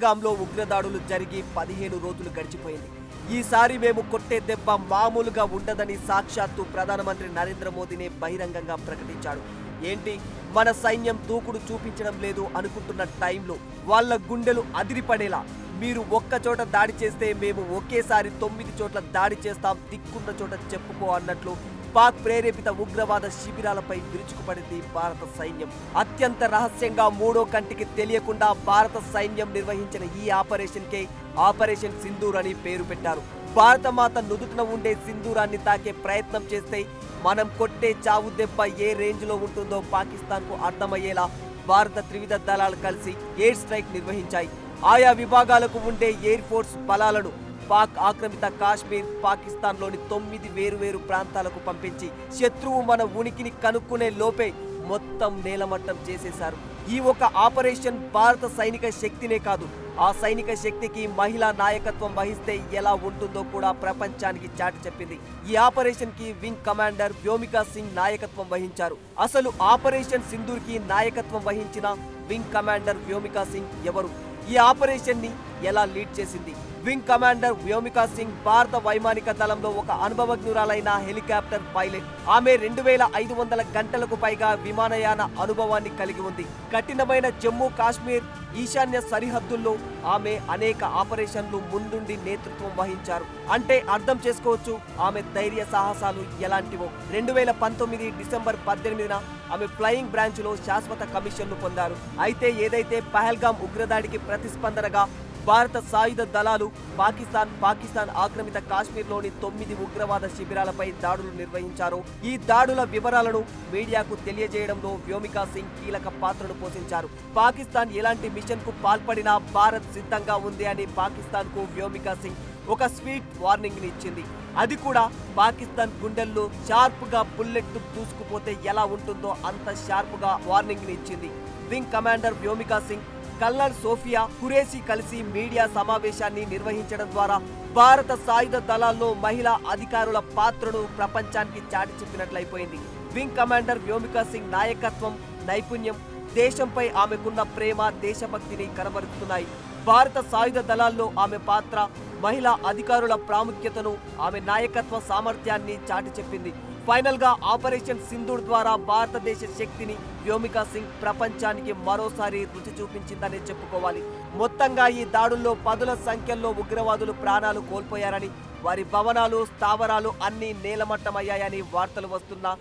పహల్గాంలో ఉగ్రదాడులు జరిగి 15 రోజులు గడిచిపోయింది. ఈసారి మేము కొట్టే దెబ్బ మామూలుగా ఉండదని సాక్షాత్తు ప్రధానమంత్రి నరేంద్ర మోదీనే బహిరంగంగా ప్రకటించాడు. ఏంటి, మన సైన్యం దూకుడు చూపించడం లేదు అనుకుంటున్న టైంలో వాళ్ళ గుండెలు అదిరిపడేలా మీరు ఒక్క చోట దాడి చేస్తే మేము ఒకేసారి 9 చోట్ల దాడి చేస్తాం, దిక్కున్న చోట చెప్పుకో అన్నట్లు పాక్ ప్రేరేపిత ఉగ్రవాద శిబిరాలపై విరుచుకుపడింది భారత సైన్యం. అత్యంత రహస్యంగా మూడో కంటికి తెలియకుండా భారత సైన్యం నిర్వహించిన ఈ ఆపరేషన్కే ఆపరేషన్ సింధూర్ అని పేరు పెట్టారు. భారత మాత నుదుటిన ఉండే సింధూరాన్ని తాకే ప్రయత్నం చేస్తే మనం కొట్టే చావు దెబ్బ ఏ రేంజ్ లో ఉంటుందో పాకిస్తాన్కు అర్థమయ్యేలా భారత త్రివిధ దళాలు కలిసి ఎయిర్ స్ట్రైక్ నిర్వహించాయి. ఆయా విభాగాలకు ఉండే ఎయిర్ ఫోర్స్ బలాలను పాక్ ఆక్రమిత కాశ్మీర్, పాకిస్తాన్లోని 9 వేరువేరు ప్రాంతాలకు పంపించి శత్రువు మన ఉనికిని కనుక్కునే లోపే మొత్తం నేలమట్టం చేసేశారు. ఈ ఒక ఆపరేషన్ భారత సైనిక శక్తినే కాదు, ఆ సైనిక శక్తికి మహిళా నాయకత్వం వహిస్తే ఎలా ఉంటుందో కూడా ప్రపంచానికి చాటి చెప్పింది. ఈ ఆపరేషన్ కి వింగ్ కమాండర్ వ్యోమికా సింగ్ నాయకత్వం వహించారు. అసలు ఆపరేషన్ సింధూర్ కి నాయకత్వం వహించిన వింగ్ కమాండర్ వ్యోమికా సింగ్ ఎవరు? ఈ ఆపరేషన్ ని ఎలా లీడ్ చేసింది? వింగ్ కమాండర్ వ్యోమికా సింగ్ భారత వైమానిక దళంలో ఒక అనుభవజ్ఞురాలైన హెలికాప్టర్ పైలట్. ఆమె 2500 గంటలకు పైగా విమానయాన అనుభవాన్ని కలిగి ఉంది. కఠినమైన జమ్మూ కాశ్మీర్ ఈశాన్య సరిహద్దుల్లో ఆమె అనేక ఆపరేషన్లు ముందుండి నేతృత్వం వహించారు. అంటే అర్థం చేసుకోవచ్చు ఆమె ధైర్య సాహసాలు ఎలాంటివో. 2019 డిసెంబర్ 18న ఆమె ఫ్లయింగ్ బ్రాంచ్ లో శాశ్వత కమిషన్ను పొందారు. అయితే ఏదైతే పహల్గాం ఉగ్రదాడికి ప్రతిస్పందనగా భారత సాయుధ దళాలు పాకిస్తాన్ ఆక్రమిత కాశ్మీర్లోని 9 ఉగ్రవాద శిబిరాలపై దాడులు నిర్వహించారు. ఈ దాడుల వివరాలను మీడియాకు తెలియజేయడంలో వ్యోమికా సింగ్ కీలక పాత్రను పోషించారు. పాకిస్తాన్ ఎలాంటి మిషన్ కు పాల్పడినా భారత్ సిద్ధంగా ఉంది అని పాకిస్తాన్ కు వ్యోమికా సింగ్ ఒక స్వీట్ వార్నింగ్ ని ఇచ్చింది. అది కూడా పాకిస్తాన్ గుండెల్లో షార్ప్ గా బుల్లెట్ దూసుకుపోతే ఎలా ఉంటుందో అంత షార్ప్ గా వార్నింగ్ ని ఇచ్చింది. Wing commander Vyomika Singh, colonel Sofiya Qureshi కలిసి మీడియా సమావేశాన్ని నిర్వహించడం ద్వారా భారత సాయుధ దళాల్లో మహిళా అధికారుల పాత్రను ప్రపంచానికి చాటి చెప్పినట్లయిపోయింది. వింగ్ కమాండర్ వ్యోమికా సింగ్ నాయకత్వం, నైపుణ్యం, దేశంపై ఆమెకున్న ప్రేమ, దేశభక్తిని కనబరుస్తున్నాయి. భారత సాయుధ దళాల్లో ఆమె పాత్ర, మహిళా అధికారుల ప్రాముఖ్యతను, ఆమె నాయకత్వ సామర్థ్యాన్ని చాటి చెప్పింది. ఫైనల్ గా ఆపరేషన్ సింధూర్ ద్వారా భారతదేశ శక్తిని వ్యోమికా సింగ్ ప్రపంచానికి మరోసారి రుచి చూపించిందనే చెప్పుకోవాలి. మొత్తంగా ఈ దాడుల్లో పదుల సంఖ్యలో ఉగ్రవాదులు ప్రాణాలు కోల్పోయారని, వారి భవనాలు, స్థావరాలు అన్నీ నేలమట్టమయ్యాయని వార్తలు వస్తున్నా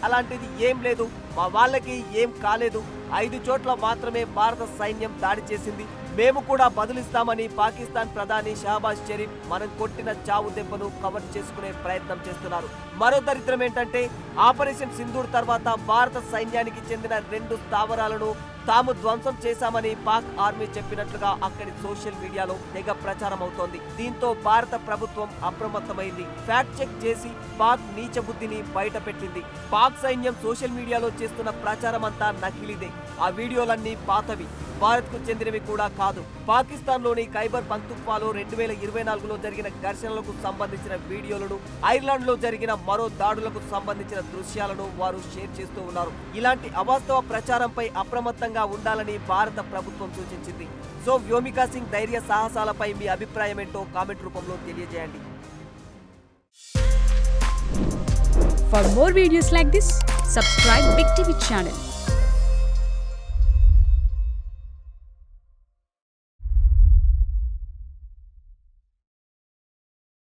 అలాంటిది ఏం లేదు, మా వాళ్ళకి ఏం కాలేదు, 5 చోట్ల మాత్రమే భారత సైన్యం దాడి చేసింది, మేము కూడా బదులిస్తామని పాకిస్తాన్ ప్రధాని షహబాజ్ షరీఫ్ మనం కొట్టిన చావు దెబ్బను కవర్ చేసుకునే ప్రయత్నం చేస్తున్నారు. మరో దరిద్రం ఏంటంటే ఆపరేషన్ సింధూర్ తర్వాత భారత సైన్యానికి చెందిన 2 స్థావరాలను తాము ధ్వంసం చేశామని పాక్ ఆర్మీ చెప్పినట్లుగా అక్కడి సోషల్ మీడియాలో తెగ ప్రచారం అవుతోంది. దీంతో భారత ప్రభుత్వం అప్రమత్తమైంది. ఫ్యాక్ట్ చెక్ చేసి పాక్ నీచ బుద్ధిని బయట పెట్టింది. పాక్ సైన్యం సోషల్ మీడియాలో చేస్తున్న ప్రచారం అంతా నకిలీదే. ఆ వీడియోలన్నీ పాతవి, భారత్ కు చెందినవి కూడా కాదు. పాకిస్తాన్ లోని ఖైబర్ పఖ్తూన్ఖ్వాలో 2024లో జరిగిన ఘర్షణలకు సంబంధించిన వీడియోలను, ఐర్లాండ్ లో జరిగిన మరో దాడులకు సంబంధించిన దృశ్యాలను వారు షేర్ చేస్తూ ఉన్నారు. ఇలాంటి అవాస్తవ ప్రచారంపై అప్రమత్తంగా ఉండాలని భారత ప్రభుత్వం సూచించింది. సో వ్యోమికా సింగ్ ధైర్య సాహసాలపై మీ అభిప్రాయం ఏంటో కామెంట్ రూపంలో తెలియజేయండి. For more videos like this, subscribe Big TV channel.